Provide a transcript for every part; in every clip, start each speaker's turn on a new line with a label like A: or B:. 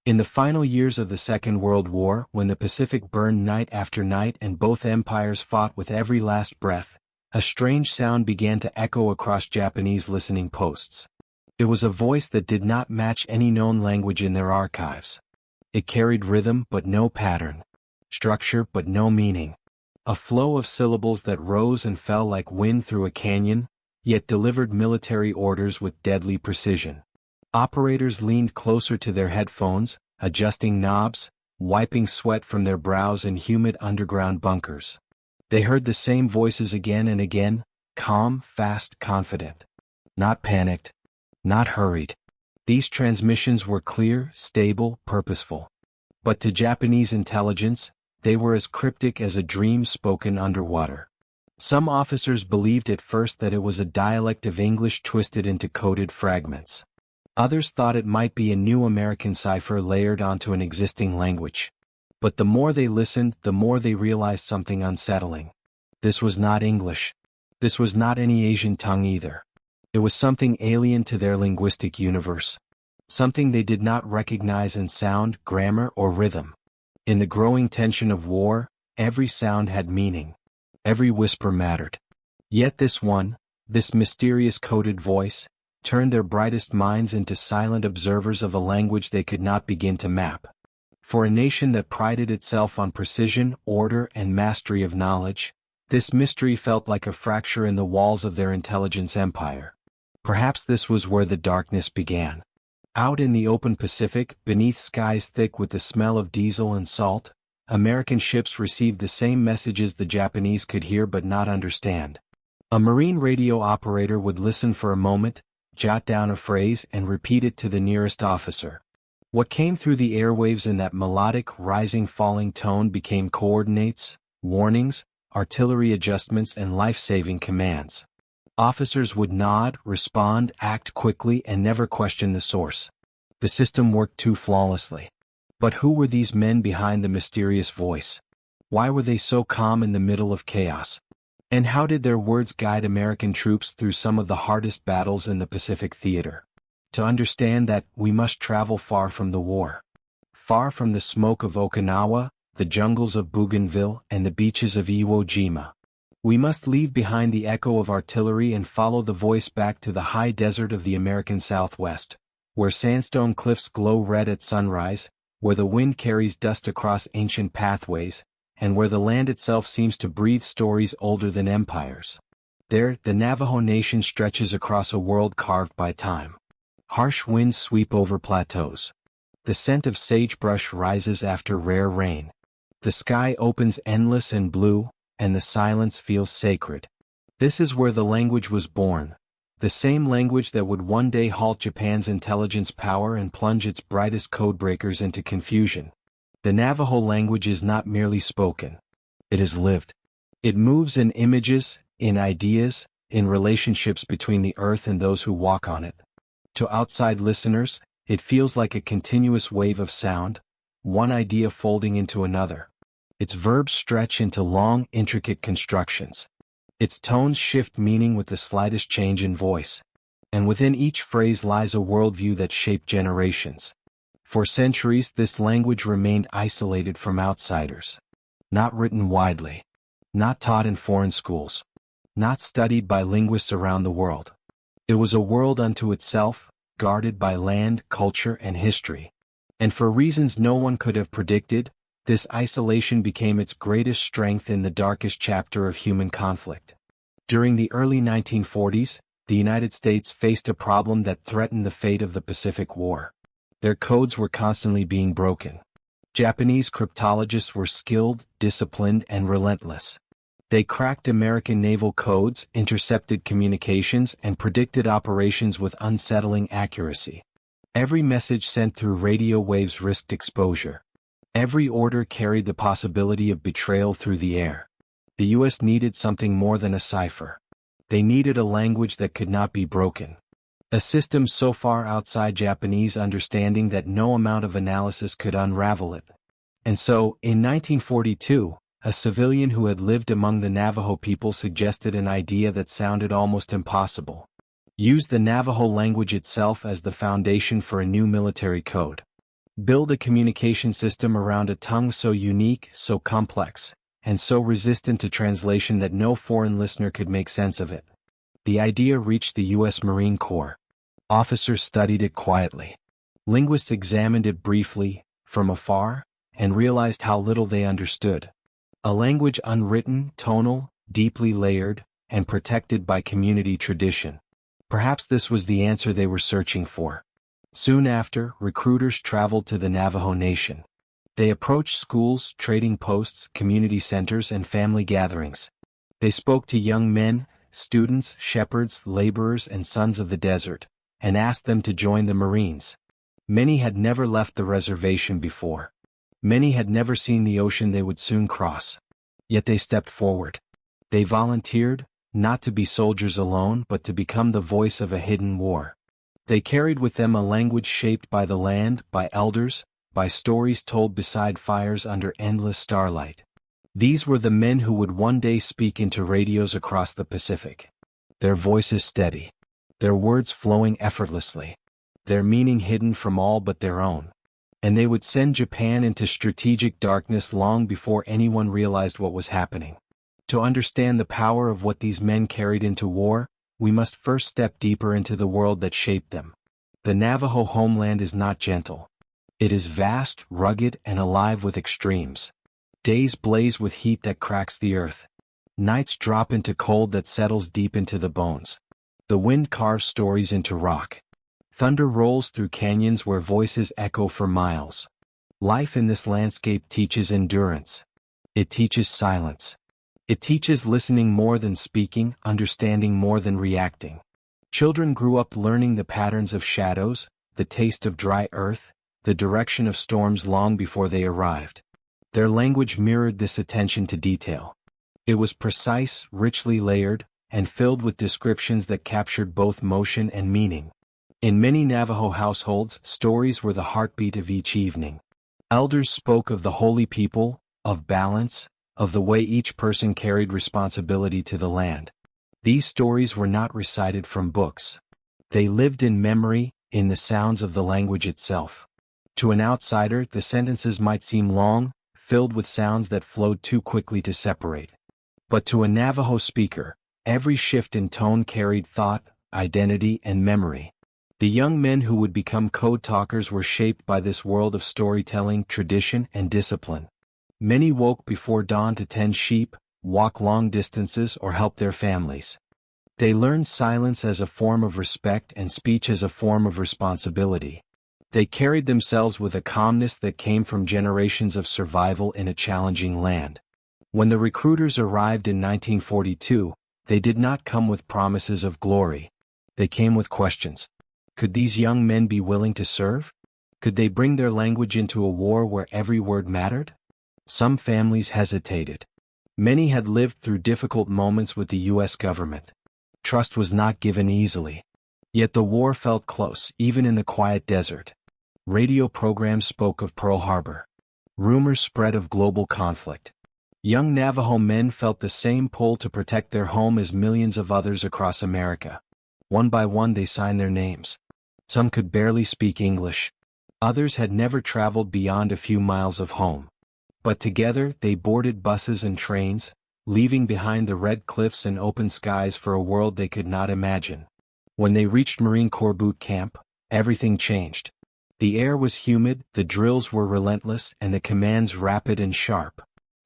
A: In the final years of the Second World War, when the Pacific burned night after night and both empires fought with every last breath, a strange sound began to echo across Japanese listening posts. It was a voice that did not match any known language in their archives. It carried rhythm but no pattern, structure but no meaning. A flow of syllables that rose and fell like wind through a canyon, yet delivered military orders with deadly precision. Operators leaned closer to their headphones, adjusting knobs, wiping sweat from their brows in humid underground bunkers. They heard the same voices again and again, calm, fast, confident. Not panicked, not hurried. These transmissions were clear, stable, purposeful. But to Japanese intelligence, they were as cryptic as a dream spoken underwater. Some officers believed at first that it was a dialect of English twisted into coded fragments. Others thought it might be a new American cipher layered onto an existing language. But the more they listened, the more they realized something unsettling. This was not English. This was not any Asian tongue either. It was something alien to their linguistic universe. Something they did not recognize in sound, grammar, or rhythm. In the growing tension of war, every sound had meaning. Every whisper mattered. Yet this mysterious coded voice, turned their brightest minds into silent observers of a language they could not begin to map. For a nation that prided itself on precision, order, and mastery of knowledge, this mystery felt like a fracture in the walls of their intelligence empire. Perhaps this was where the darkness began. Out in the open Pacific, beneath skies thick with the smell of diesel and salt, American ships received the same messages the Japanese could hear but not understand. A Marine radio operator would listen for a moment, jot down a phrase, and repeat it to the nearest officer. What came through the airwaves in that melodic, rising-falling tone became coordinates, warnings, artillery adjustments, and life-saving commands. Officers would nod, respond, act quickly, and never question the source. The system worked too flawlessly. But who were these men behind the mysterious voice? Why were they so calm in the middle of chaos? And how did their words guide American troops through some of the hardest battles in the Pacific theater? To understand that, we must travel far from the war. Far from the smoke of Okinawa, the jungles of Bougainville, and the beaches of Iwo Jima. We must leave behind the echo of artillery and follow the voice back to the high desert of the American Southwest, where sandstone cliffs glow red at sunrise, where the wind carries dust across ancient pathways, and where the land itself seems to breathe stories older than empires. There, the Navajo Nation stretches across a world carved by time. Harsh winds sweep over plateaus. The scent of sagebrush rises after rare rain. The sky opens endless and blue, and the silence feels sacred. This is where the language was born. The same language that would one day halt Japan's intelligence power and plunge its brightest codebreakers into confusion. The Navajo language is not merely spoken. It is lived. It moves in images, in ideas, in relationships between the earth and those who walk on it. To outside listeners, it feels like a continuous wave of sound, one idea folding into another. Its verbs stretch into long, intricate constructions. Its tones shift meaning with the slightest change in voice. And within each phrase lies a worldview that shaped generations. For centuries, this language remained isolated from outsiders. Not written widely. Not taught in foreign schools. Not studied by linguists around the world. It was a world unto itself, guarded by land, culture, and history. And for reasons no one could have predicted, this isolation became its greatest strength in the darkest chapter of human conflict. During the early 1940s, the United States faced a problem that threatened the fate of the Pacific War. Their codes were constantly being broken. Japanese cryptologists were skilled, disciplined, and relentless. They cracked American naval codes, intercepted communications, and predicted operations with unsettling accuracy. Every message sent through radio waves risked exposure. Every order carried the possibility of betrayal through the air. The U.S. needed something more than a cipher. They needed a language that could not be broken. A system so far outside Japanese understanding that no amount of analysis could unravel it. And so, in 1942, a civilian who had lived among the Navajo people suggested an idea that sounded almost impossible. Use the Navajo language itself as the foundation for a new military code. Build a communication system around a tongue so unique, so complex, and so resistant to translation that no foreign listener could make sense of it. The idea reached the U.S. Marine Corps. Officers studied it quietly. Linguists examined it briefly, from afar, and realized how little they understood. A language unwritten, tonal, deeply layered, and protected by community tradition. Perhaps this was the answer they were searching for. Soon after, recruiters traveled to the Navajo Nation. They approached schools, trading posts, community centers, and family gatherings. They spoke to young men, students, shepherds, laborers, and sons of the desert, and asked them to join the Marines. Many had never left the reservation before. Many had never seen the ocean they would soon cross. Yet they stepped forward. They volunteered, not to be soldiers alone but to become the voice of a hidden war. They carried with them a language shaped by the land, by elders, by stories told beside fires under endless starlight. These were the men who would one day speak into radios across the Pacific. Their voices steady. Their words flowing effortlessly. Their meaning hidden from all but their own. And they would send Japan into strategic darkness long before anyone realized what was happening. To understand the power of what these men carried into war, we must first step deeper into the world that shaped them. The Navajo homeland is not gentle. It is vast, rugged, and alive with extremes. Days blaze with heat that cracks the earth. Nights drop into cold that settles deep into the bones. The wind carves stories into rock. Thunder rolls through canyons where voices echo for miles. Life in this landscape teaches endurance. It teaches silence. It teaches listening more than speaking, understanding more than reacting. Children grew up learning the patterns of shadows, the taste of dry earth, the direction of storms long before they arrived. Their language mirrored this attention to detail. It was precise, richly layered, and filled with descriptions that captured both motion and meaning. In many Navajo households, stories were the heartbeat of each evening. Elders spoke of the holy people, of balance, of the way each person carried responsibility to the land. These stories were not recited from books. They lived in memory, in the sounds of the language itself. To an outsider, the sentences might seem long, filled with sounds that flowed too quickly to separate. But to a Navajo speaker, every shift in tone carried thought, identity, and memory. The young men who would become code talkers were shaped by this world of storytelling, tradition, and discipline. Many woke before dawn to tend sheep, walk long distances, or help their families. They learned silence as a form of respect and speech as a form of responsibility. They carried themselves with a calmness that came from generations of survival in a challenging land. When the recruiters arrived in 1942, they did not come with promises of glory. They came with questions. Could these young men be willing to serve? Could they bring their language into a war where every word mattered? Some families hesitated. Many had lived through difficult moments with the U.S. government. Trust was not given easily. Yet the war felt close, even in the quiet desert. Radio programs spoke of Pearl Harbor. Rumors spread of global conflict. Young Navajo men felt the same pull to protect their home as millions of others across America. One by one they signed their names. Some could barely speak English. Others had never traveled beyond a few miles of home. But together they boarded buses and trains, leaving behind the red cliffs and open skies for a world they could not imagine. When they reached Marine Corps boot camp, everything changed. The air was humid, the drills were relentless, and the commands rapid and sharp.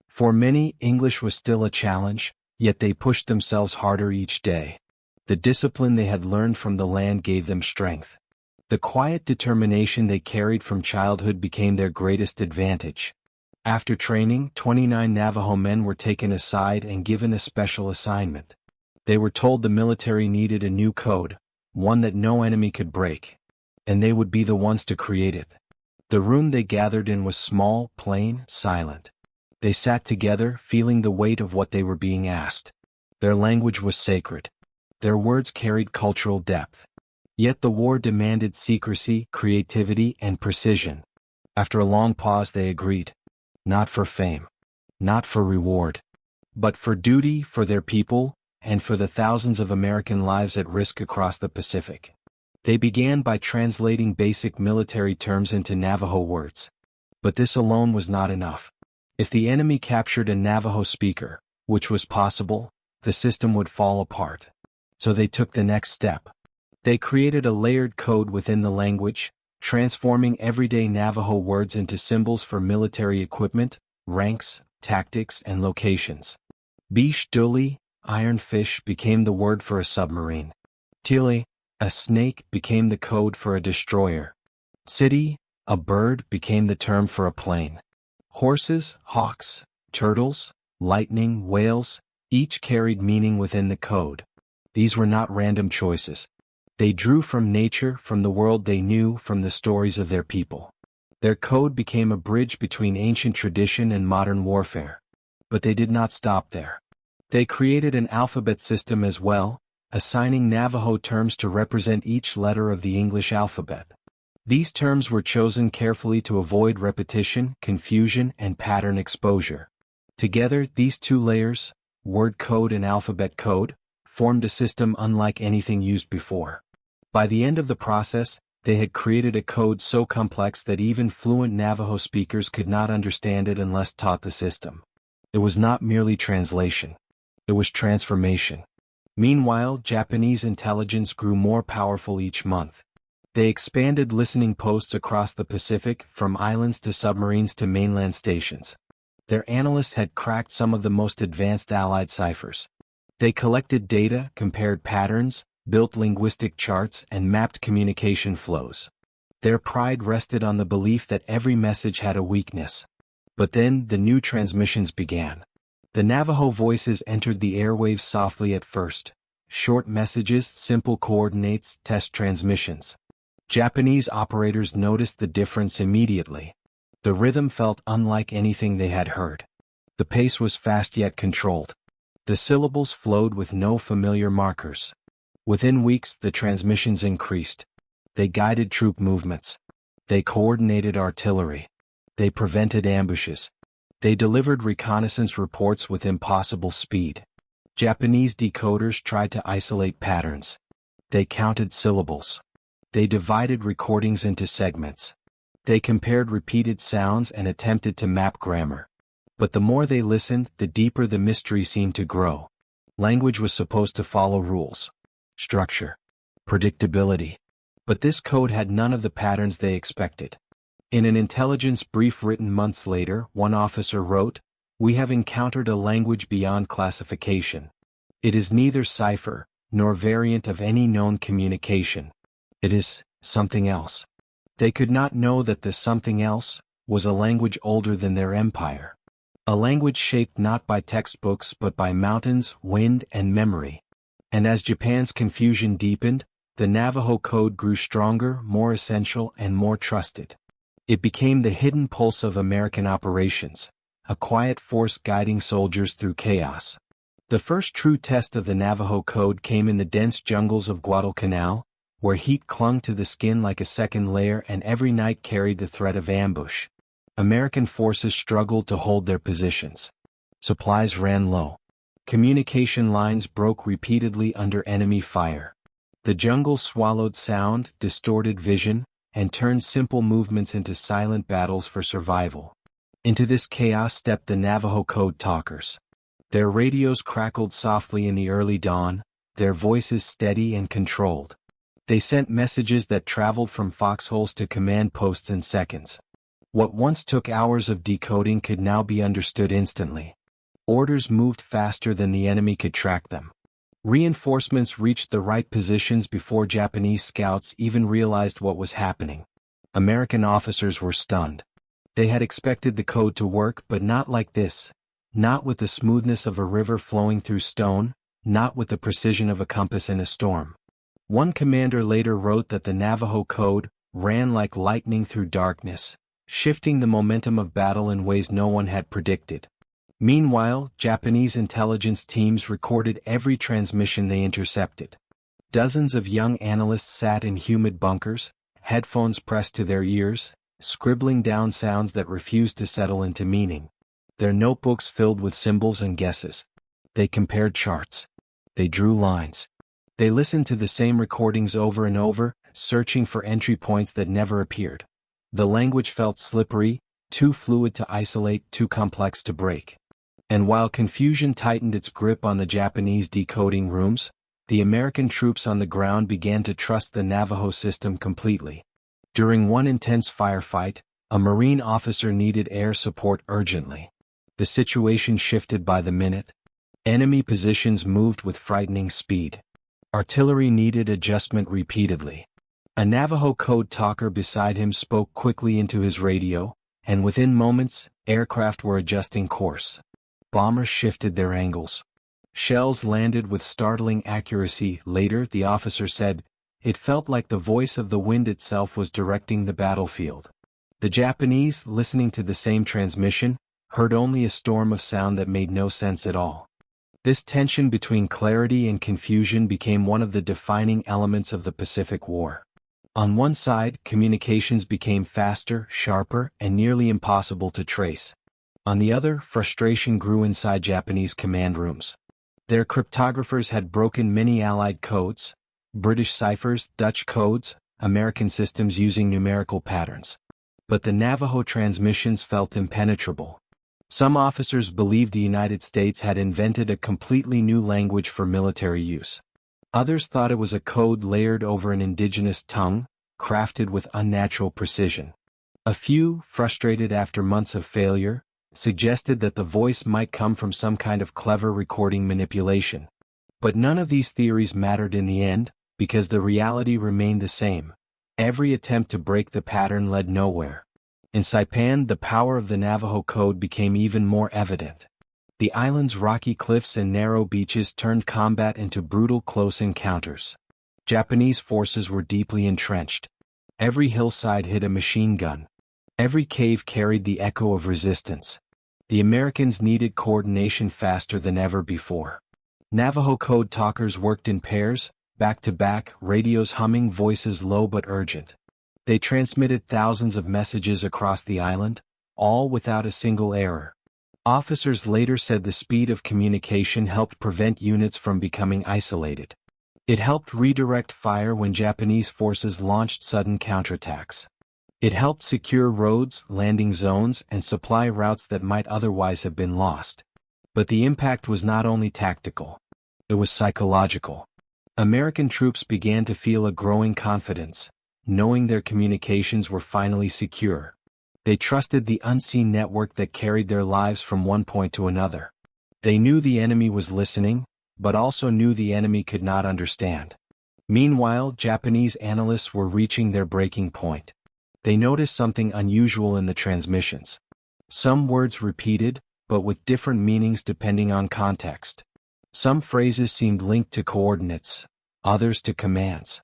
A: For many, English was still a challenge, yet they pushed themselves harder each day. The discipline they had learned from the land gave them strength. The quiet determination they carried from childhood became their greatest advantage. After training, 29 Navajo men were taken aside and given a special assignment. They were told the military needed a new code, one that no enemy could break. And they would be the ones to create it. The room they gathered in was small, plain, silent. They sat together, feeling the weight of what they were being asked. Their language was sacred. Their words carried cultural depth. Yet the war demanded secrecy, creativity, and precision. After a long pause they agreed. Not for fame. Not for reward. But for duty, for their people, and for the thousands of American lives at risk across the Pacific. They began by translating basic military terms into Navajo words. But this alone was not enough. If the enemy captured a Navajo speaker, which was possible, the system would fall apart. So they took the next step. They created a layered code within the language, transforming everyday Navajo words into symbols for military equipment, ranks, tactics, and locations. Bish Duli, iron fish, became the word for a submarine. Tili, a snake, became the code for a destroyer. City, a bird, became the term for a plane. Horses, hawks, turtles, lightning, whales, each carried meaning within the code. These were not random choices. They drew from nature, from the world they knew, from the stories of their people. Their code became a bridge between ancient tradition and modern warfare. But they did not stop there. They created an alphabet system as well, assigning Navajo terms to represent each letter of the English alphabet. These terms were chosen carefully to avoid repetition, confusion, and pattern exposure. Together, these two layers, word code and alphabet code, formed a system unlike anything used before. By the end of the process, they had created a code so complex that even fluent Navajo speakers could not understand it unless taught the system. It was not merely translation. It was transformation. Meanwhile, Japanese intelligence grew more powerful each month. They expanded listening posts across the Pacific, from islands to submarines to mainland stations. Their analysts had cracked some of the most advanced Allied ciphers. They collected data, compared patterns, built linguistic charts, and mapped communication flows. Their pride rested on the belief that every message had a weakness. But then, the new transmissions began. The Navajo voices entered the airwaves softly at first. Short messages, simple coordinates, test transmissions. Japanese operators noticed the difference immediately. The rhythm felt unlike anything they had heard. The pace was fast yet controlled. The syllables flowed with no familiar markers. Within weeks, the transmissions increased. They guided troop movements. They coordinated artillery. They prevented ambushes. They delivered reconnaissance reports with impossible speed. Japanese decoders tried to isolate patterns. They counted syllables. They divided recordings into segments. They compared repeated sounds and attempted to map grammar. But the more they listened, the deeper the mystery seemed to grow. Language was supposed to follow rules, structure, predictability. But this code had none of the patterns they expected. In an intelligence brief written months later, one officer wrote, "We have encountered a language beyond classification. It is neither cipher, nor variant of any known communication. It is something else." They could not know that the something else was a language older than their empire. A language shaped not by textbooks but by mountains, wind, and memory. And as Japan's confusion deepened, the Navajo code grew stronger, more essential, and more trusted. It became the hidden pulse of American operations, a quiet force guiding soldiers through chaos. The first true test of the Navajo code came in the dense jungles of Guadalcanal, where heat clung to the skin like a second layer and every night carried the threat of ambush. American forces struggled to hold their positions. Supplies ran low. Communication lines broke repeatedly under enemy fire. The jungle swallowed sound, distorted vision, and turned simple movements into silent battles for survival. Into this chaos stepped the Navajo Code Talkers. Their radios crackled softly in the early dawn, their voices steady and controlled. They sent messages that traveled from foxholes to command posts in seconds. What once took hours of decoding could now be understood instantly. Orders moved faster than the enemy could track them. Reinforcements reached the right positions before Japanese scouts even realized what was happening. American officers were stunned. They had expected the code to work, but not like this. Not with the smoothness of a river flowing through stone, not with the precision of a compass in a storm. One commander later wrote that the Navajo code ran like lightning through darkness, shifting the momentum of battle in ways no one had predicted. Meanwhile, Japanese intelligence teams recorded every transmission they intercepted. Dozens of young analysts sat in humid bunkers, headphones pressed to their ears, scribbling down sounds that refused to settle into meaning. Their notebooks filled with symbols and guesses. They compared charts. They drew lines. They listened to the same recordings over and over, searching for entry points that never appeared. The language felt slippery, too fluid to isolate, too complex to break. And while confusion tightened its grip on the Japanese decoding rooms, the American troops on the ground began to trust the Navajo system completely. During one intense firefight, a Marine officer needed air support urgently. The situation shifted by the minute. Enemy positions moved with frightening speed. Artillery needed adjustment repeatedly. A Navajo Code Talker beside him spoke quickly into his radio, and within moments, aircraft were adjusting course. Bombers shifted their angles. Shells landed with startling accuracy. Later, the officer said, "It felt like the voice of the wind itself was directing the battlefield." The Japanese, listening to the same transmission, heard only a storm of sound that made no sense at all. This tension between clarity and confusion became one of the defining elements of the Pacific War. On one side, communications became faster, sharper, and nearly impossible to trace. On the other, frustration grew inside Japanese command rooms. Their cryptographers had broken many Allied codes, British ciphers, Dutch codes, American systems using numerical patterns. But the Navajo transmissions felt impenetrable. Some officers believed the United States had invented a completely new language for military use. Others thought it was a code layered over an indigenous tongue, crafted with unnatural precision. A few, frustrated after months of failure, suggested that the voice might come from some kind of clever recording manipulation. But none of these theories mattered in the end, because the reality remained the same. Every attempt to break the pattern led nowhere. In Saipan, the power of the Navajo Code became even more evident. The island's rocky cliffs and narrow beaches turned combat into brutal close encounters. Japanese forces were deeply entrenched. Every hillside hid a machine gun. Every cave carried the echo of resistance. The Americans needed coordination faster than ever before. Navajo Code Talkers worked in pairs, back-to-back, radios humming, voices low but urgent. They transmitted thousands of messages across the island, all without a single error. Officers later said the speed of communication helped prevent units from becoming isolated. It helped redirect fire when Japanese forces launched sudden counterattacks. It helped secure roads, landing zones, and supply routes that might otherwise have been lost. But the impact was not only tactical. It was psychological. American troops began to feel a growing confidence, knowing their communications were finally secure. They trusted the unseen network that carried their lives from one point to another. They knew the enemy was listening, but also knew the enemy could not understand. Meanwhile, Japanese analysts were reaching their breaking point. They noticed something unusual in the transmissions. Some words repeated, but with different meanings depending on context. Some phrases seemed linked to coordinates, others to commands.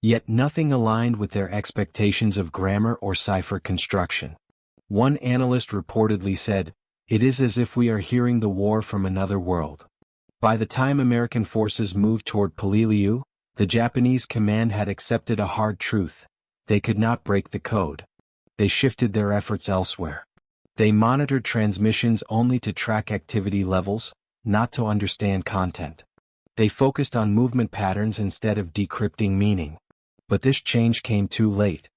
A: Yet nothing aligned with their expectations of grammar or cipher construction. One analyst reportedly said, "It is as if we are hearing the war from another world." By the time American forces moved toward Poliliu, the Japanese command had accepted a hard truth. They could not break the code. They shifted their efforts elsewhere. They monitored transmissions only to track activity levels, not to understand content. They focused on movement patterns instead of decrypting meaning. But this change came too late.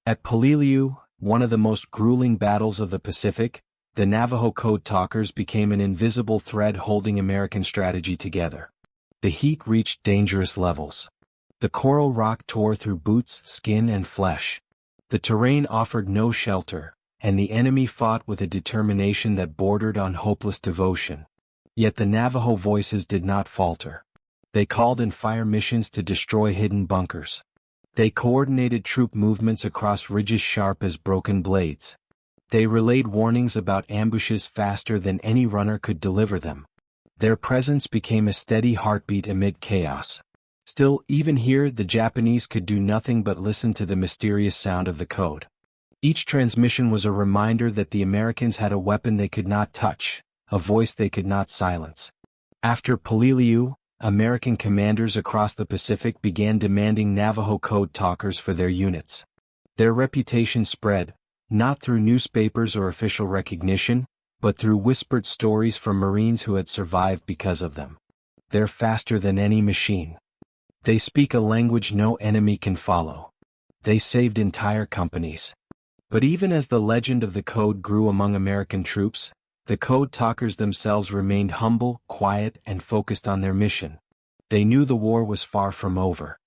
A: At Poliliu, one of the most grueling battles of the Pacific, the Navajo Code Talkers became an invisible thread holding American strategy together. The heat reached dangerous levels. The coral rock tore through boots, skin, and flesh. The terrain offered no shelter, and the enemy fought with a determination that bordered on hopeless devotion. Yet the Navajo voices did not falter. They called in fire missions to destroy hidden bunkers. They coordinated troop movements across ridges sharp as broken blades. They relayed warnings about ambushes faster than any runner could deliver them. Their presence became a steady heartbeat amid chaos. Still, even here, the Japanese could do nothing but listen to the mysterious sound of the code. Each transmission was a reminder that the Americans had a weapon they could not touch, a voice they could not silence. After Poliliu, American commanders across the Pacific began demanding Navajo Code Talkers for their units. Their reputation spread, not through newspapers or official recognition, but through whispered stories from Marines who had survived because of them. They're faster than any machine. They speak a language no enemy can follow. They saved entire companies. But even as the legend of the code grew among American troops, the code talkers themselves remained humble, quiet, and focused on their mission. They knew the war was far from over.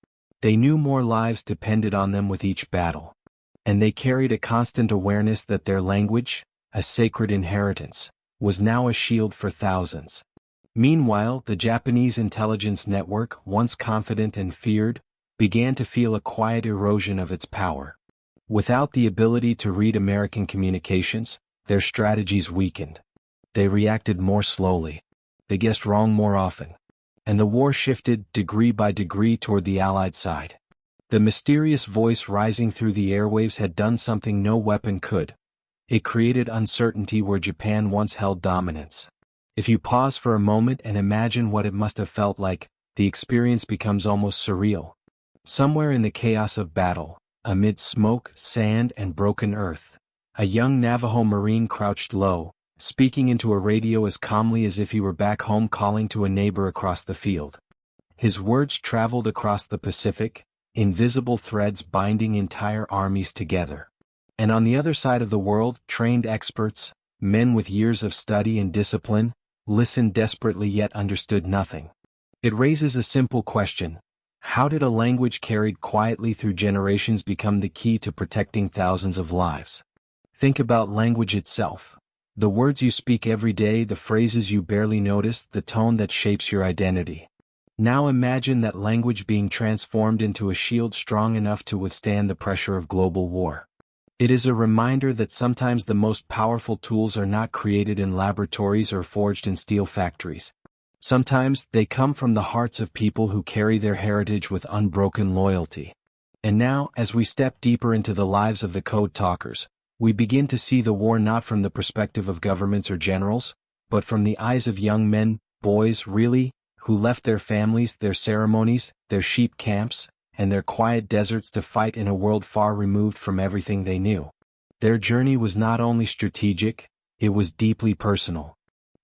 A: They knew more lives depended on them with each battle. And they carried a constant awareness that their language, a sacred inheritance, was now a shield for thousands. Meanwhile, the Japanese intelligence network, once confident and feared, began to feel a quiet erosion of its power. Without the ability to read American communications, their strategies weakened. They reacted more slowly. They guessed wrong more often. And the war shifted, degree by degree, toward the Allied side. The mysterious voice rising through the airwaves had done something no weapon could. It created uncertainty where Japan once held dominance. If you pause for a moment and imagine what it must have felt like, the experience becomes almost surreal. Somewhere in the chaos of battle, amid smoke, sand, and broken earth, a young Navajo Marine crouched low, speaking into a radio as calmly as if he were back home calling to a neighbor across the field. His words traveled across the Pacific, invisible threads binding entire armies together. And on the other side of the world, trained experts, men with years of study and discipline, listened desperately yet understood nothing. It raises a simple question. How did a language carried quietly through generations become the key to protecting thousands of lives? Think about language itself. The words you speak every day, the phrases you barely notice, the tone that shapes your identity. Now imagine that language being transformed into a shield strong enough to withstand the pressure of global war. It is a reminder that sometimes the most powerful tools are not created in laboratories or forged in steel factories. Sometimes they come from the hearts of people who carry their heritage with unbroken loyalty. And now, as we step deeper into the lives of the code talkers, we begin to see the war not from the perspective of governments or generals, but from the eyes of young men, boys really, who left their families, their ceremonies, their sheep camps, and their quiet deserts to fight in a world far removed from everything they knew. Their journey was not only strategic, it was deeply personal.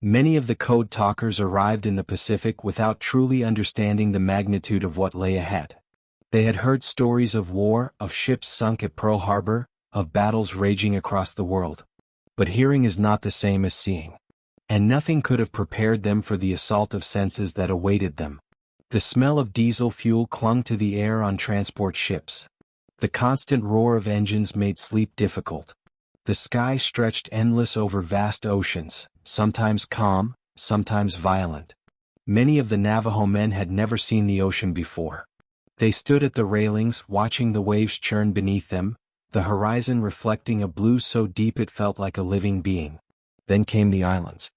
A: Many of the code talkers arrived in the Pacific without truly understanding the magnitude of what lay ahead. They had heard stories of war, of ships sunk at Pearl Harbor, of battles raging across the world. But hearing is not the same as seeing. And nothing could have prepared them for the assault of senses that awaited them. The smell of diesel fuel clung to the air on transport ships. The constant roar of engines made sleep difficult. The sky stretched endless over vast oceans, sometimes calm, sometimes violent. Many of the Navajo men had never seen the ocean before. They stood at the railings, watching the waves churn beneath them, the horizon reflecting a blue so deep it felt like a living being. Then came the islands.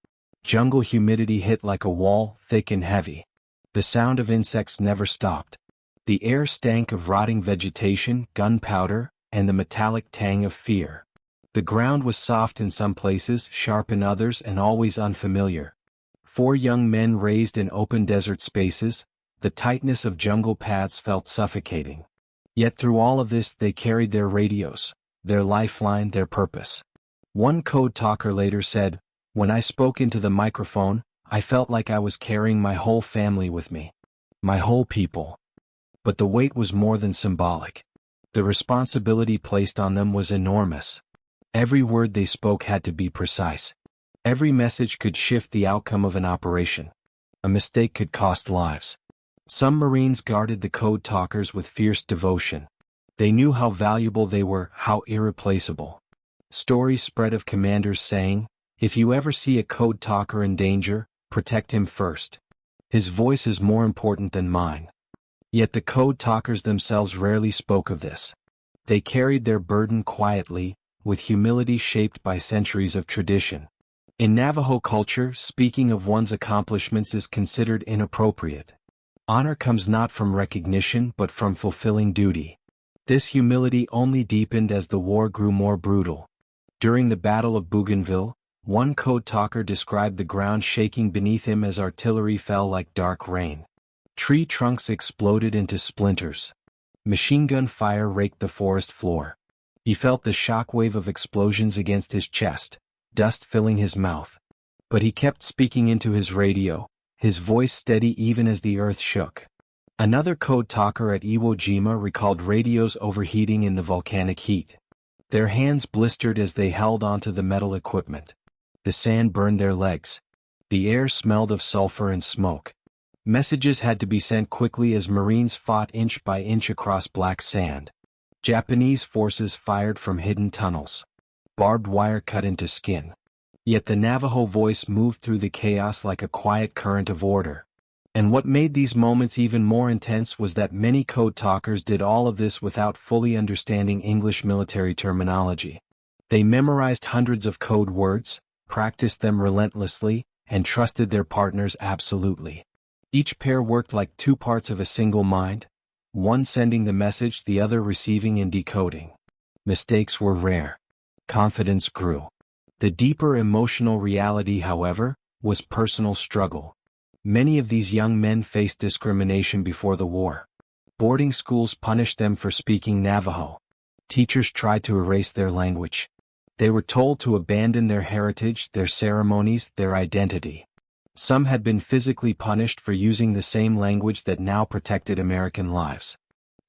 A: Jungle humidity hit like a wall, thick and heavy. The sound of insects never stopped. The air stank of rotting vegetation, gunpowder, and the metallic tang of fear. The ground was soft in some places, sharp in others, and always unfamiliar. 4 young men raised in open desert spaces, the tightness of jungle paths felt suffocating. Yet through all of this they carried their radios, their lifeline, their purpose. One code talker later said, "When I spoke into the microphone, I felt like I was carrying my whole family with me. My whole people." But the weight was more than symbolic. The responsibility placed on them was enormous. Every word they spoke had to be precise. Every message could shift the outcome of an operation. A mistake could cost lives. Some Marines guarded the code talkers with fierce devotion. They knew how valuable they were, how irreplaceable. Stories spread of commanders saying, "If you ever see a code talker in danger, protect him first. His voice is more important than mine." Yet the code talkers themselves rarely spoke of this. They carried their burden quietly, with humility shaped by centuries of tradition. In Navajo culture, speaking of one's accomplishments is considered inappropriate. Honor comes not from recognition but from fulfilling duty. This humility only deepened as the war grew more brutal. During the Battle of Bougainville, one code talker described the ground shaking beneath him as artillery fell like dark rain. Tree trunks exploded into splinters. Machine gun fire raked the forest floor. He felt the shockwave of explosions against his chest, dust filling his mouth. But he kept speaking into his radio, his voice steady even as the earth shook. Another code talker at Iwo Jima recalled radios overheating in the volcanic heat. Their hands blistered as they held onto the metal equipment. The sand burned their legs. The air smelled of sulfur and smoke. Messages had to be sent quickly as Marines fought inch by inch across black sand. Japanese forces fired from hidden tunnels. Barbed wire cut into skin. Yet the Navajo voice moved through the chaos like a quiet current of order. And what made these moments even more intense was that many code talkers did all of this without fully understanding English military terminology. They memorized hundreds of code words, practiced them relentlessly, and trusted their partners absolutely. Each pair worked like two parts of a single mind, one sending the message, the other receiving and decoding. Mistakes were rare. Confidence grew. The deeper emotional reality, however, was personal struggle. Many of these young men faced discrimination before the war. Boarding schools punished them for speaking Navajo. Teachers tried to erase their language. They were told to abandon their heritage, their ceremonies, their identity. Some had been physically punished for using the same language that now protected American lives.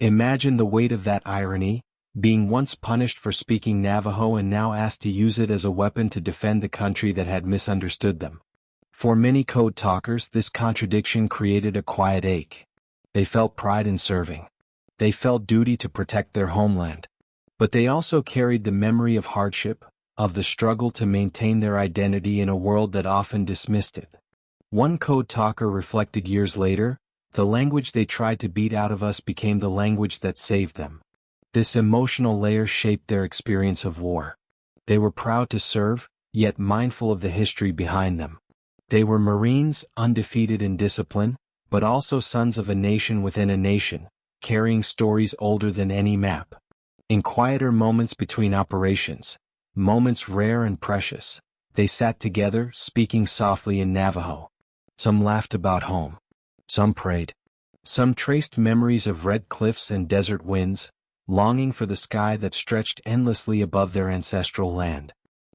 A: Imagine the weight of that irony, being once punished for speaking Navajo and now asked to use it as a weapon to defend the country that had misunderstood them. For many code talkers, this contradiction created a quiet ache. They felt pride in serving. They felt duty to protect their homeland. But they also carried the memory of hardship, of the struggle to maintain their identity in a world that often dismissed it. One code talker reflected years later, the language they tried to beat out of us became the language that saved them. This emotional layer shaped their experience of war. They were proud to serve, yet mindful of the history behind them. They were Marines, undefeated in discipline, but also sons of a nation within a nation, carrying stories older than any map. In quieter moments between operations, moments rare and precious, they sat together, speaking softly in Navajo. Some laughed about home. Some prayed. Some traced memories of red cliffs and desert winds, longing for the sky that stretched endlessly above their ancestral land.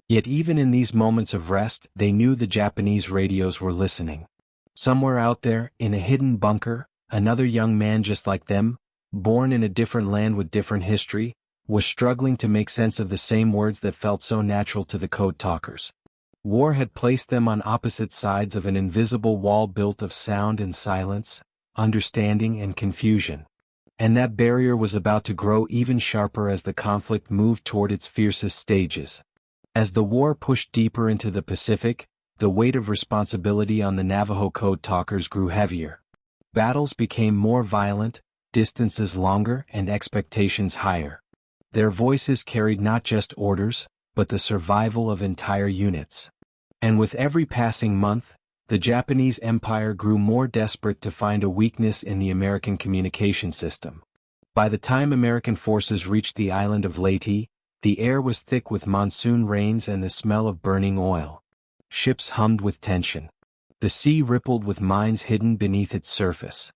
A: Yet even in these moments of rest, they knew the Japanese radios were listening. Somewhere out there, in a hidden bunker, another young man just like them, born in a different land with different history, was struggling to make sense of the same words that felt so natural to the code talkers. War had placed them on opposite sides of an invisible wall built of sound and silence, understanding and confusion. And that barrier was about to grow even sharper as the conflict moved toward its fiercest stages. As the war pushed deeper into the Pacific, the weight of responsibility on the Navajo Code Talkers grew heavier. Battles became more violent, distances longer, and expectations higher. Their voices carried not just orders, but the survival of entire units. And with every passing month, the Japanese Empire grew more desperate to find a weakness in the American communication system. By the time American forces reached the island of Leyte, the air was thick with monsoon rains and the smell of burning oil. Ships hummed with tension. The sea rippled with mines hidden beneath its surface.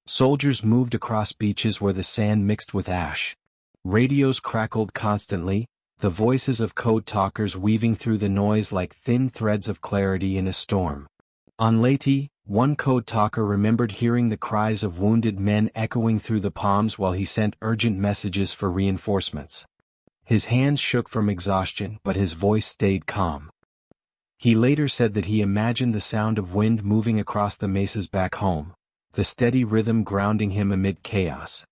A: Soldiers moved across beaches where the sand mixed with ash. Radios crackled constantly, the voices of code talkers weaving through the noise like thin threads of clarity in a storm. On Leyte, one code talker remembered hearing the cries of wounded men echoing through the palms while he sent urgent messages for reinforcements. His hands shook from exhaustion, but his voice stayed calm. He later said that he imagined the sound of wind moving across the mesas back home, the steady rhythm grounding him amid chaos.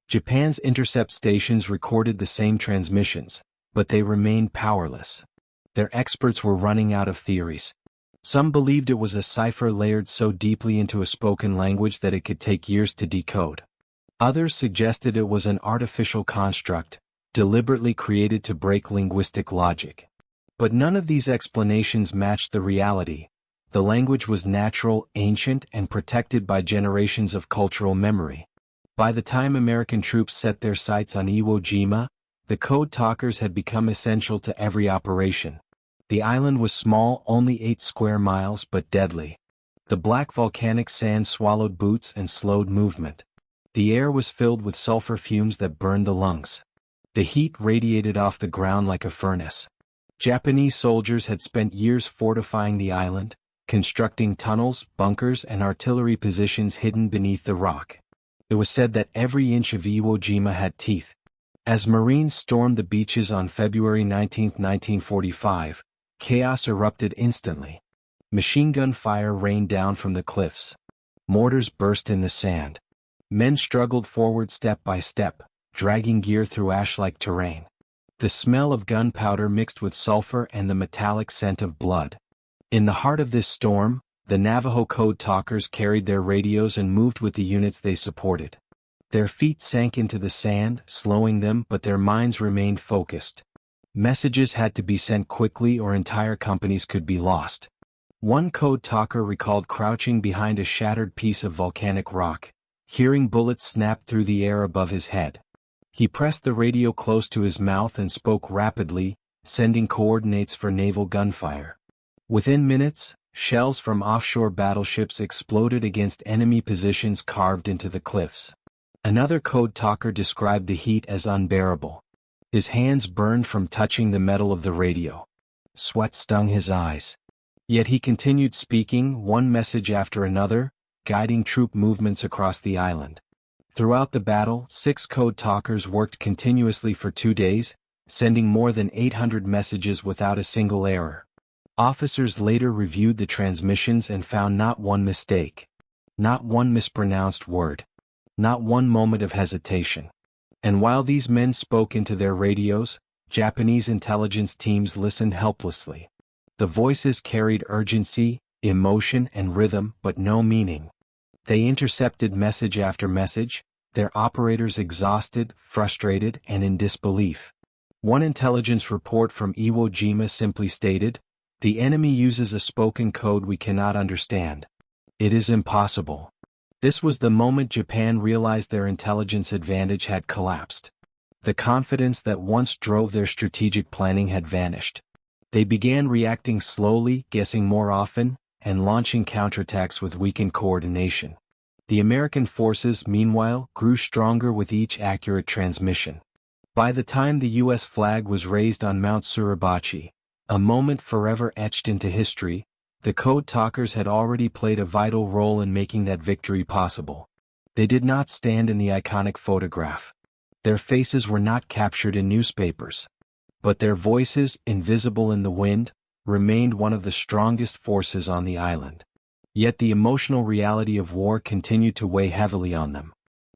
A: Japan's intercept stations recorded the same transmissions, but they remained powerless. Their experts were running out of theories. Some believed it was a cipher layered so deeply into a spoken language that it could take years to decode. Others suggested it was an artificial construct, deliberately created to break linguistic logic. But none of these explanations matched the reality. The language was natural, ancient, and protected by generations of cultural memory. By the time American troops set their sights on Iwo Jima, the code talkers had become essential to every operation. The island was small, only 8 square miles, but deadly. The black volcanic sand swallowed boots and slowed movement. The air was filled with sulfur fumes that burned the lungs. The heat radiated off the ground like a furnace. Japanese soldiers had spent years fortifying the island, constructing tunnels, bunkers, and artillery positions hidden beneath the rock. It was said that every inch of Iwo Jima had teeth. As Marines stormed the beaches on February 19, 1945, chaos erupted instantly. Machine gun fire rained down from the cliffs. Mortars burst in the sand. Men struggled forward step by step, dragging gear through ash-like terrain. The smell of gunpowder mixed with sulfur and the metallic scent of blood. In the heart of this storm, the Navajo Code Talkers carried their radios and moved with the units they supported. Their feet sank into the sand, slowing them, but their minds remained focused. Messages had to be sent quickly or entire companies could be lost. One code talker recalled crouching behind a shattered piece of volcanic rock, hearing bullets snap through the air above his head. He pressed the radio close to his mouth and spoke rapidly, sending coordinates for naval gunfire. Within minutes, shells from offshore battleships exploded against enemy positions carved into the cliffs. Another code talker described the heat as unbearable. His hands burned from touching the metal of the radio. Sweat stung his eyes. Yet he continued speaking, one message after another, guiding troop movements across the island. Throughout the battle, 6 code talkers worked continuously for 2 days, sending more than 800 messages without a single error. Officers later reviewed the transmissions and found not one mistake. Not one mispronounced word. Not one moment of hesitation. And while these men spoke into their radios, Japanese intelligence teams listened helplessly. The voices carried urgency, emotion, and rhythm, but no meaning. They intercepted message after message, their operators exhausted, frustrated, and in disbelief. One intelligence report from Iwo Jima simply stated, "The enemy uses a spoken code we cannot understand. It is impossible." This was the moment Japan realized their intelligence advantage had collapsed. The confidence that once drove their strategic planning had vanished. They began reacting slowly, guessing more often, and launching counterattacks with weakened coordination. The American forces, meanwhile, grew stronger with each accurate transmission. By the time the U.S. flag was raised on Mount Suribachi, a moment forever etched into history, the Code Talkers had already played a vital role in making that victory possible. They did not stand in the iconic photograph. Their faces were not captured in newspapers. But their voices, invisible in the wind, remained one of the strongest forces on the island. Yet the emotional reality of war continued to weigh heavily on them.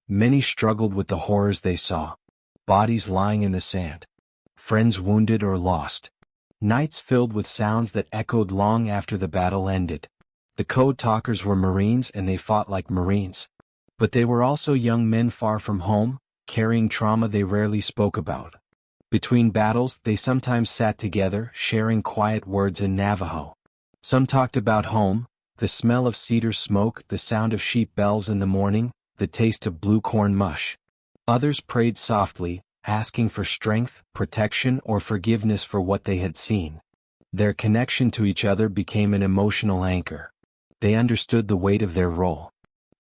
A: Many struggled with the horrors they saw. Bodies lying in the sand. Friends wounded or lost. Nights filled with sounds that echoed long after the battle ended. The Code Talkers were Marines and they fought like Marines. But they were also young men far from home, carrying trauma they rarely spoke about. Between battles, they sometimes sat together, sharing quiet words in Navajo. Some talked about home, the smell of cedar smoke, the sound of sheep bells in the morning, the taste of blue corn mush. Others prayed softly, asking for strength, protection, or forgiveness for what they had seen. Their connection to each other became an emotional anchor. They understood the weight of their role.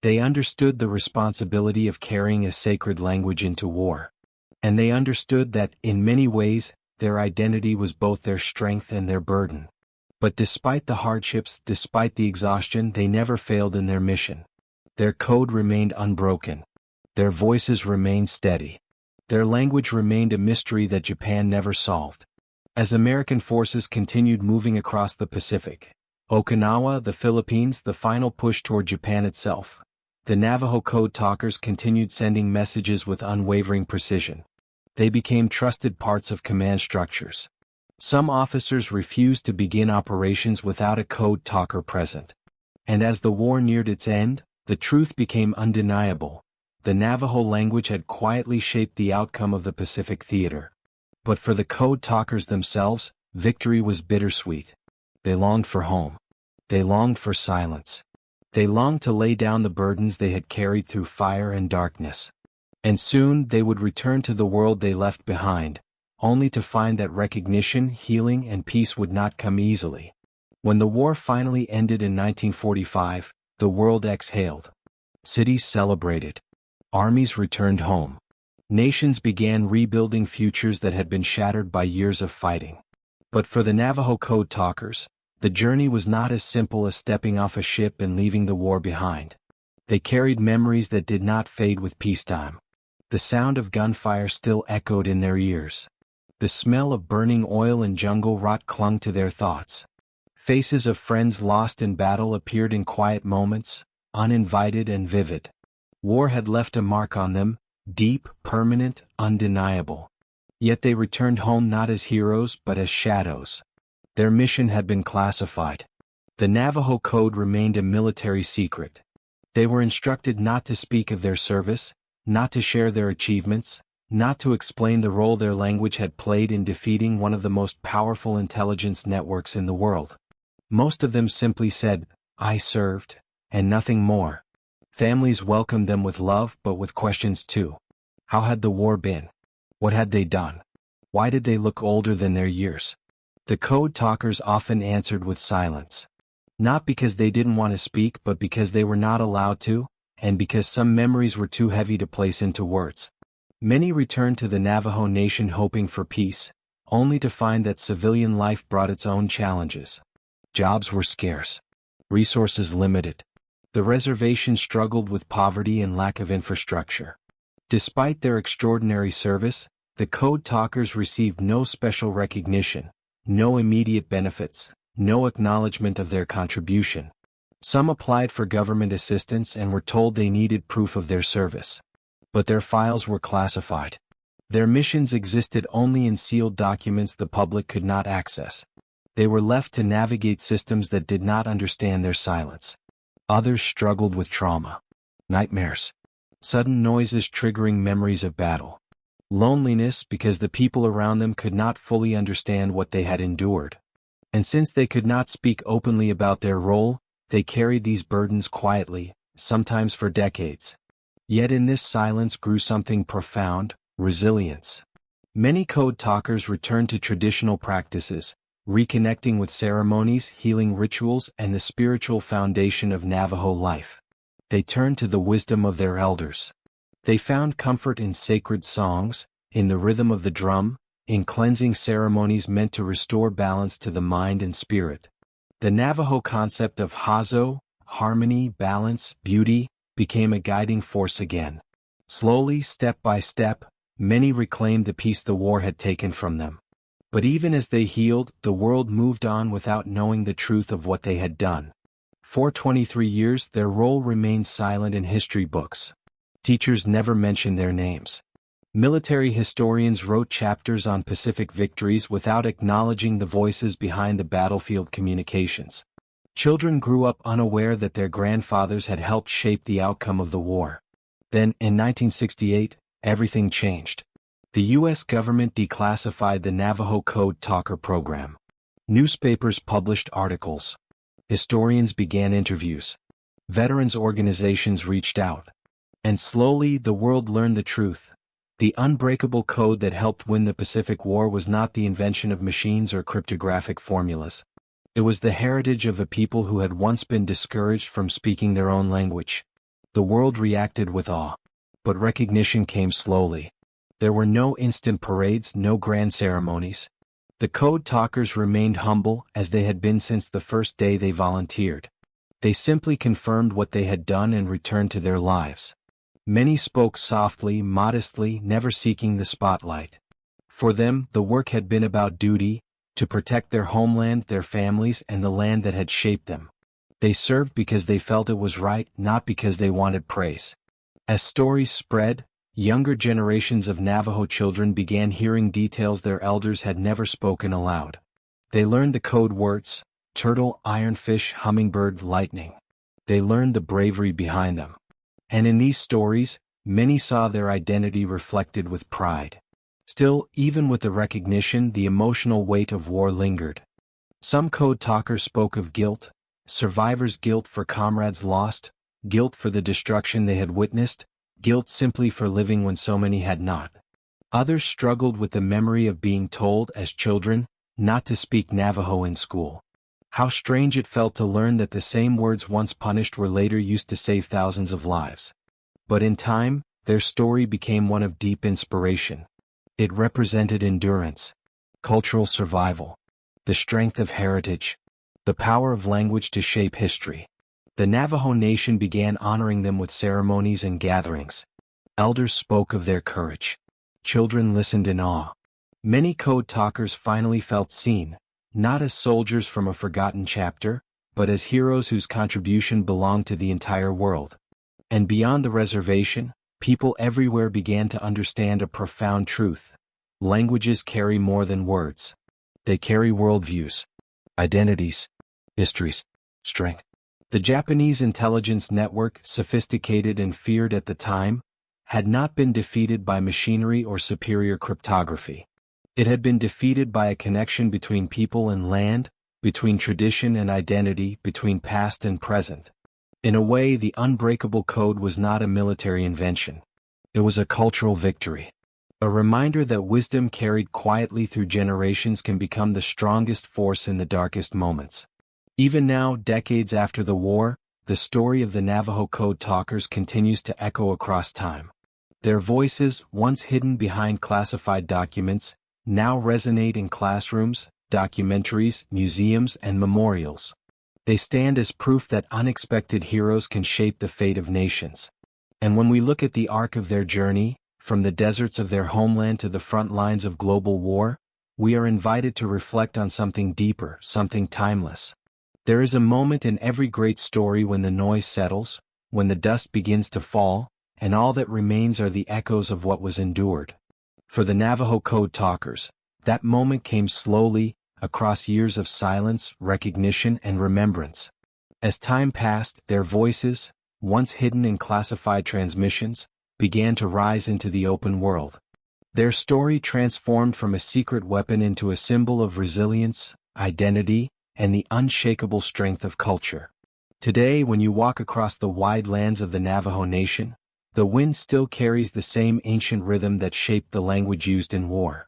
A: They understood the responsibility of carrying a sacred language into war. And they understood that, in many ways, their identity was both their strength and their burden. But despite the hardships, despite the exhaustion, they never failed in their mission. Their code remained unbroken. Their voices remained steady. Their language remained a mystery that Japan never solved. As American forces continued moving across the Pacific, Okinawa, the Philippines, the final push toward Japan itself, the Navajo Code Talkers continued sending messages with unwavering precision. They became trusted parts of command structures. Some officers refused to begin operations without a code talker present. And as the war neared its end, the truth became undeniable. The Navajo language had quietly shaped the outcome of the Pacific theater. But for the code talkers themselves, victory was bittersweet. They longed for home. They longed for silence. They longed to lay down the burdens they had carried through fire and darkness. And soon they would return to the world they left behind, only to find that recognition, healing, and peace would not come easily. When the war finally ended in 1945, the world exhaled. Cities celebrated. Armies returned home. Nations began rebuilding futures that had been shattered by years of fighting. But for the Navajo Code Talkers, the journey was not as simple as stepping off a ship and leaving the war behind. They carried memories that did not fade with peacetime. The sound of gunfire still echoed in their ears. The smell of burning oil and jungle rot clung to their thoughts. Faces of friends lost in battle appeared in quiet moments, uninvited and vivid. War had left a mark on them, deep, permanent, undeniable. Yet they returned home not as heroes but as shadows. Their mission had been classified. The Navajo Code remained a military secret. They were instructed not to speak of their service, not to share their achievements, not to explain the role their language had played in defeating one of the most powerful intelligence networks in the world. Most of them simply said, "I served," and nothing more. Families welcomed them with love but with questions too. How had the war been? What had they done? Why did they look older than their years? The Code Talkers often answered with silence. Not because they didn't want to speak but because they were not allowed to, and because some memories were too heavy to place into words. Many returned to the Navajo Nation hoping for peace, only to find that civilian life brought its own challenges. Jobs were scarce. Resources limited. The reservation struggled with poverty and lack of infrastructure. Despite their extraordinary service, the Code Talkers received no special recognition, no immediate benefits, no acknowledgement of their contribution. Some applied for government assistance and were told they needed proof of their service. But their files were classified. Their missions existed only in sealed documents the public could not access. They were left to navigate systems that did not understand their silence. Others struggled with trauma. Nightmares. Sudden noises triggering memories of battle. Loneliness because the people around them could not fully understand what they had endured. And since they could not speak openly about their role, they carried these burdens quietly, sometimes for decades. Yet in this silence grew something profound: resilience. Many Code Talkers returned to traditional practices, reconnecting with ceremonies, healing rituals, and the spiritual foundation of Navajo life. They turned to the wisdom of their elders. They found comfort in sacred songs, in the rhythm of the drum, in cleansing ceremonies meant to restore balance to the mind and spirit. The Navajo concept of hazo, harmony, balance, beauty, became a guiding force again. Slowly, step by step, many reclaimed the peace the war had taken from them. But even as they healed, the world moved on without knowing the truth of what they had done. For 23 years, their role remained silent in history books. Teachers never mentioned their names. Military historians wrote chapters on Pacific victories without acknowledging the voices behind the battlefield communications. Children grew up unaware that their grandfathers had helped shape the outcome of the war. Then, in 1968, everything changed. The U.S. government declassified the Navajo Code Talker program. Newspapers published articles. Historians began interviews. Veterans organizations reached out. And slowly the world learned the truth. The unbreakable code that helped win the Pacific War was not the invention of machines or cryptographic formulas. It was the heritage of a people who had once been discouraged from speaking their own language. The world reacted with awe. But recognition came slowly. There were no instant parades, no grand ceremonies. The Code Talkers remained humble, as they had been since the first day they volunteered. They simply confirmed what they had done and returned to their lives. Many spoke softly, modestly, never seeking the spotlight. For them, the work had been about duty, to protect their homeland, their families, and the land that had shaped them. They served because they felt it was right, not because they wanted praise. As stories spread, younger generations of Navajo children began hearing details their elders had never spoken aloud. They learned the code words: turtle, ironfish, hummingbird, lightning. They learned the bravery behind them. And in these stories, many saw their identity reflected with pride. Still, even with the recognition, the emotional weight of war lingered. Some Code Talkers spoke of guilt, survivors' guilt for comrades lost, guilt for the destruction they had witnessed, guilt simply for living when so many had not. Others struggled with the memory of being told, as children, not to speak Navajo in school. How strange it felt to learn that the same words once punished were later used to save thousands of lives. But in time, their story became one of deep inspiration. It represented endurance, cultural survival, the strength of heritage, the power of language to shape history. The Navajo Nation began honoring them with ceremonies and gatherings. Elders spoke of their courage. Children listened in awe. Many code talkers finally felt seen, not as soldiers from a forgotten chapter, but as heroes whose contribution belonged to the entire world. And beyond the reservation, people everywhere began to understand a profound truth. Languages carry more than words. They carry worldviews, identities, histories, strength. The Japanese intelligence network, sophisticated and feared at the time, had not been defeated by machinery or superior cryptography. It had been defeated by a connection between people and land, between tradition and identity, between past and present. In a way, the unbreakable code was not a military invention. It was a cultural victory. A reminder that wisdom carried quietly through generations can become the strongest force in the darkest moments. Even now, decades after the war, the story of the Navajo Code Talkers continues to echo across time. Their voices, once hidden behind classified documents, now resonate in classrooms, documentaries, museums, and memorials. They stand as proof that unexpected heroes can shape the fate of nations. And when we look at the arc of their journey, from the deserts of their homeland to the front lines of global war, we are invited to reflect on something deeper, something timeless. There is a moment in every great story when the noise settles, when the dust begins to fall, and all that remains are the echoes of what was endured. For the Navajo Code Talkers, that moment came slowly, across years of silence, recognition, and remembrance. As time passed, their voices, once hidden in classified transmissions, began to rise into the open world. Their story transformed from a secret weapon into a symbol of resilience, identity, and the unshakable strength of culture. Today, when you walk across the wide lands of the Navajo Nation, the wind still carries the same ancient rhythm that shaped the language used in war.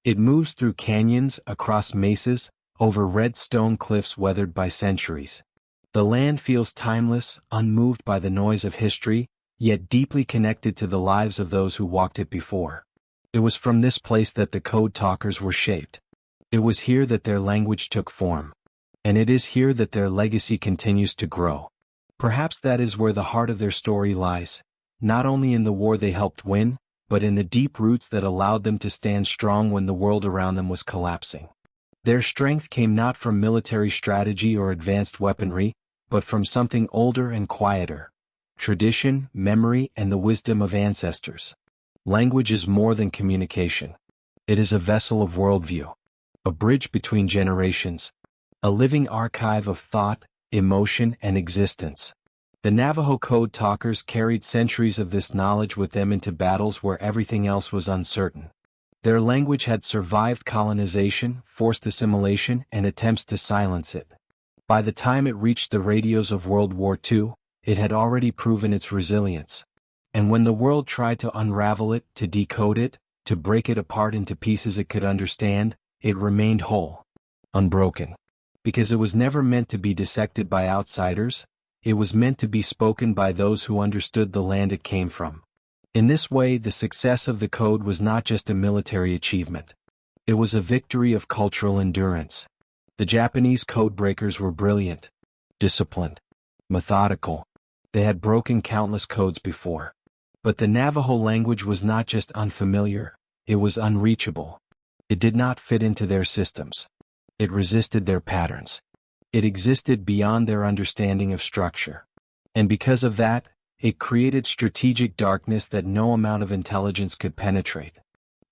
A: It moves through canyons, across mesas, over red stone cliffs weathered by centuries. The land feels timeless, unmoved by the noise of history, yet deeply connected to the lives of those who walked it before. It was from this place that the Code Talkers were shaped. It was here that their language took form. And it is here that their legacy continues to grow. Perhaps that is where the heart of their story lies, not only in the war they helped win, but in the deep roots that allowed them to stand strong when the world around them was collapsing. Their strength came not from military strategy or advanced weaponry, but from something older and quieter: tradition, memory, and the wisdom of ancestors. Language is more than communication. It is a vessel of worldview, a bridge between generations, a living archive of thought, emotion, and existence. The Navajo Code Talkers carried centuries of this knowledge with them into battles where everything else was uncertain. Their language had survived colonization, forced assimilation, and attempts to silence it. By the time it reached the radios of World War II, it had already proven its resilience. And when the world tried to unravel it, to decode it, to break it apart into pieces it could understand, it remained whole, unbroken. Because it was never meant to be dissected by outsiders, it was meant to be spoken by those who understood the land it came from. In this way, the success of the code was not just a military achievement. It was a victory of cultural endurance. The Japanese codebreakers were brilliant, disciplined, methodical. They had broken countless codes before. But the Navajo language was not just unfamiliar, it was unreachable. It did not fit into their systems. It resisted their patterns. It existed beyond their understanding of structure. And because of that, it created strategic darkness that no amount of intelligence could penetrate.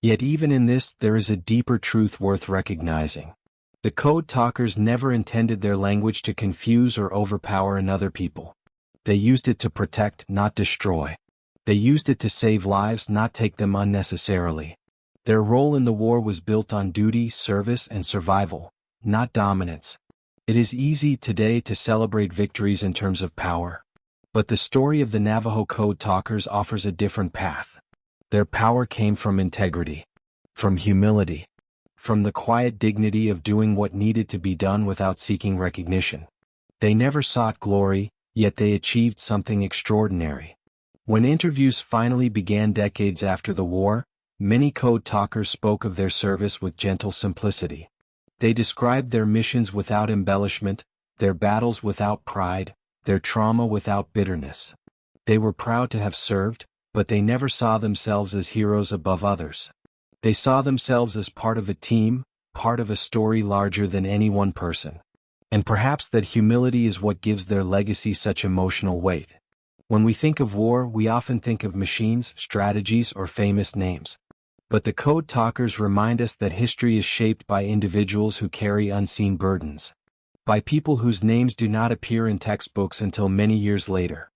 A: Yet even in this, there is a deeper truth worth recognizing. The Code Talkers never intended their language to confuse or overpower another people. They used it to protect, not destroy. They used it to save lives, not take them unnecessarily. Their role in the war was built on duty, service, and survival, not dominance. It is easy today to celebrate victories in terms of power. But the story of the Navajo Code Talkers offers a different path. Their power came from integrity, from humility, from the quiet dignity of doing what needed to be done without seeking recognition. They never sought glory, yet they achieved something extraordinary. When interviews finally began decades after the war, many Code Talkers spoke of their service with gentle simplicity. They described their missions without embellishment, their battles without pride, their trauma without bitterness. They were proud to have served, but they never saw themselves as heroes above others. They saw themselves as part of a team, part of a story larger than any one person. And perhaps that humility is what gives their legacy such emotional weight. When we think of war, we often think of machines, strategies, or famous names. But the Code Talkers remind us that history is shaped by individuals who carry unseen burdens. By people whose names do not appear in textbooks until many years later.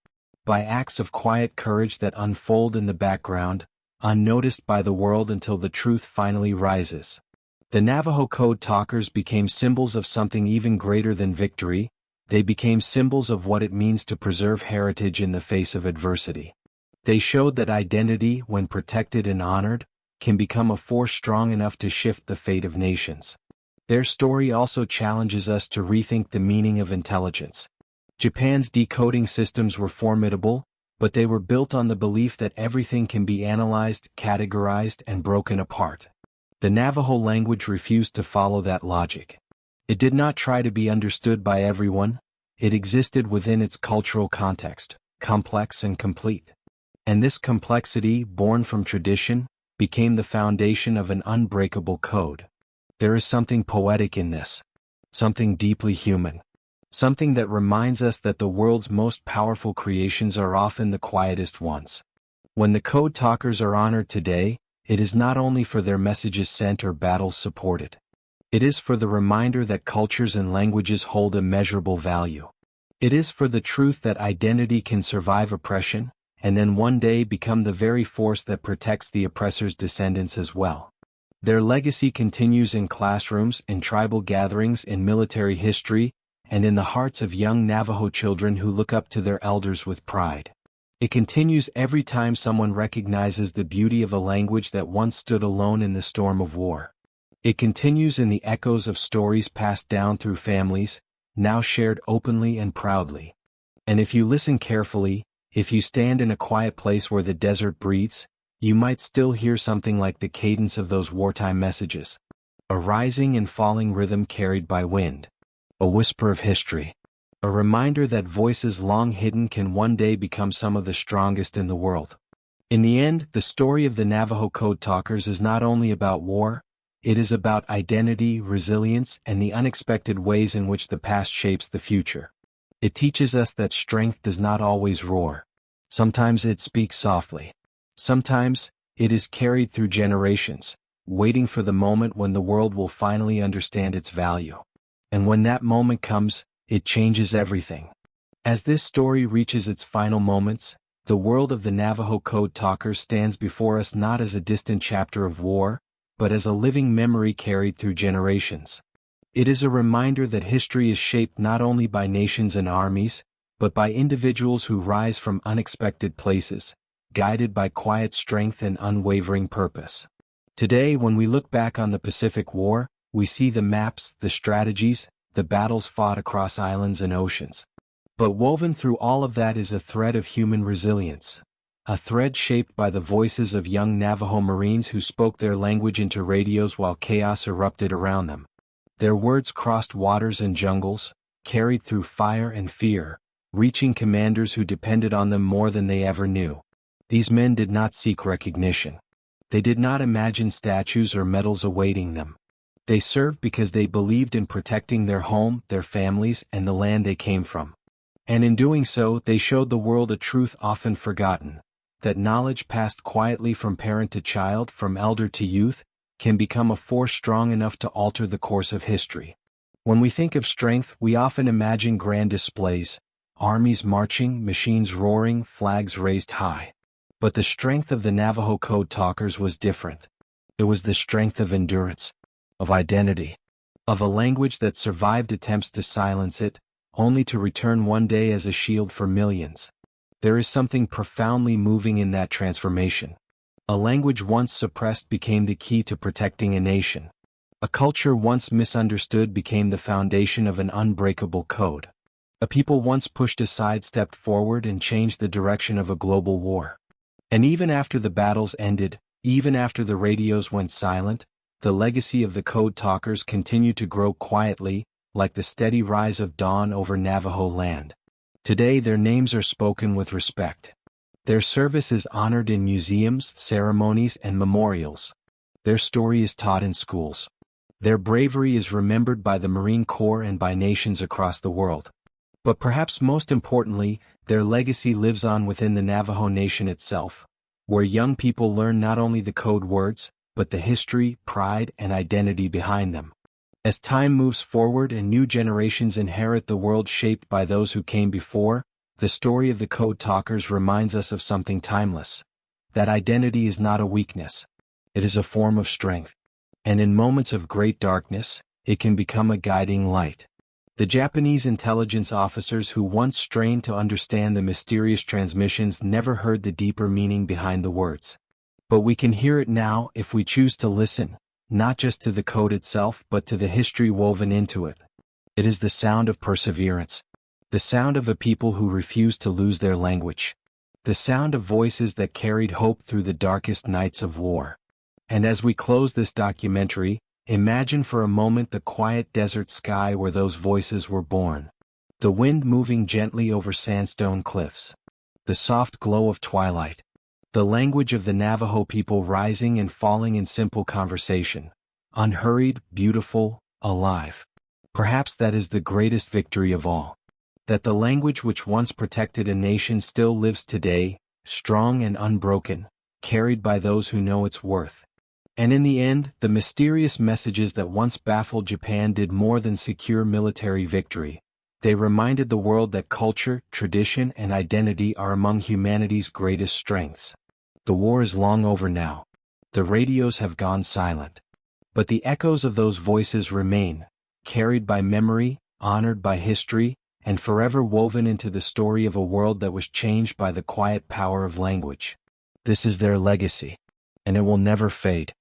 A: By acts of quiet courage that unfold in the background, unnoticed by the world until the truth finally rises. The Navajo Code Talkers became symbols of something even greater than victory. They became symbols of what it means to preserve heritage in the face of adversity. They showed that identity, when protected and honored, can become a force strong enough to shift the fate of nations. Their story also challenges us to rethink the meaning of intelligence. Japan's decoding systems were formidable, but they were built on the belief that everything can be analyzed, categorized, and broken apart. The Navajo language refused to follow that logic. It did not try to be understood by everyone. It existed within its cultural context, complex and complete. And this complexity, born from tradition, became the foundation of an unbreakable code. There is something poetic in this. Something deeply human. Something that reminds us that the world's most powerful creations are often the quietest ones. When the Code Talkers are honored today, it is not only for their messages sent or battles supported. It is for the reminder that cultures and languages hold immeasurable value. It is for the truth that identity can survive oppression, and then one day become the very force that protects the oppressor's descendants as well. Their legacy continues in classrooms, in tribal gatherings, in military history, and in the hearts of young Navajo children who look up to their elders with pride. It continues every time someone recognizes the beauty of a language that once stood alone in the storm of war. It continues in the echoes of stories passed down through families, now shared openly and proudly. And if you listen carefully, if you stand in a quiet place where the desert breathes, you might still hear something like the cadence of those wartime messages. A rising and falling rhythm carried by wind. A whisper of history. A reminder that voices long hidden can one day become some of the strongest in the world. In the end, the story of the Navajo Code Talkers is not only about war, it is about identity, resilience, and the unexpected ways in which the past shapes the future. It teaches us that strength does not always roar. Sometimes it speaks softly. Sometimes, it is carried through generations, waiting for the moment when the world will finally understand its value. And when that moment comes, it changes everything. As this story reaches its final moments, the world of the Navajo Code Talkers stands before us not as a distant chapter of war, but as a living memory carried through generations. It is a reminder that history is shaped not only by nations and armies, but by individuals who rise from unexpected places, guided by quiet strength and unwavering purpose. Today, when we look back on the Pacific War, we see the maps, the strategies, the battles fought across islands and oceans. But woven through all of that is a thread of human resilience. A thread shaped by the voices of young Navajo Marines who spoke their language into radios while chaos erupted around them. Their words crossed waters and jungles, carried through fire and fear, reaching commanders who depended on them more than they ever knew. These men did not seek recognition. They did not imagine statues or medals awaiting them. They served because they believed in protecting their home, their families, and the land they came from. And in doing so, they showed the world a truth often forgotten, that knowledge passed quietly from parent to child, from elder to youth, can become a force strong enough to alter the course of history. When we think of strength, we often imagine grand displays, armies marching, machines roaring, flags raised high. But the strength of the Navajo Code Talkers was different. It was the strength of endurance, of identity, of a language that survived attempts to silence it, only to return one day as a shield for millions. There is something profoundly moving in that transformation. A language once suppressed became the key to protecting a nation. A culture once misunderstood became the foundation of an unbreakable code. A people once pushed aside stepped forward and changed the direction of a global war. And even after the battles ended, even after the radios went silent, the legacy of the Code Talkers continued to grow quietly, like the steady rise of dawn over Navajo land. Today their names are spoken with respect. Their service is honored in museums, ceremonies, and memorials. Their story is taught in schools. Their bravery is remembered by the Marine Corps and by nations across the world. But perhaps most importantly, their legacy lives on within the Navajo Nation itself, where young people learn not only the code words, but the history, pride, and identity behind them. As time moves forward and new generations inherit the world shaped by those who came before, the story of the Code Talkers reminds us of something timeless. That identity is not a weakness. It is a form of strength. And in moments of great darkness, it can become a guiding light. The Japanese intelligence officers who once strained to understand the mysterious transmissions never heard the deeper meaning behind the words. But we can hear it now if we choose to listen, not just to the code itself but to the history woven into it. It is the sound of perseverance. The sound of a people who refused to lose their language. The sound of voices that carried hope through the darkest nights of war. And as we close this documentary, imagine for a moment the quiet desert sky where those voices were born. The wind moving gently over sandstone cliffs. The soft glow of twilight. The language of the Navajo people rising and falling in simple conversation. Unhurried, beautiful, alive. Perhaps that is the greatest victory of all. That the language which once protected a nation still lives today, strong and unbroken, carried by those who know its worth. And in the end, the mysterious messages that once baffled Japan did more than secure military victory. They reminded the world that culture, tradition, and identity are among humanity's greatest strengths. The war is long over now. The radios have gone silent. But the echoes of those voices remain, carried by memory, honored by history, and forever woven into the story of a world that was changed by the quiet power of language. This is their legacy. And it will never fade.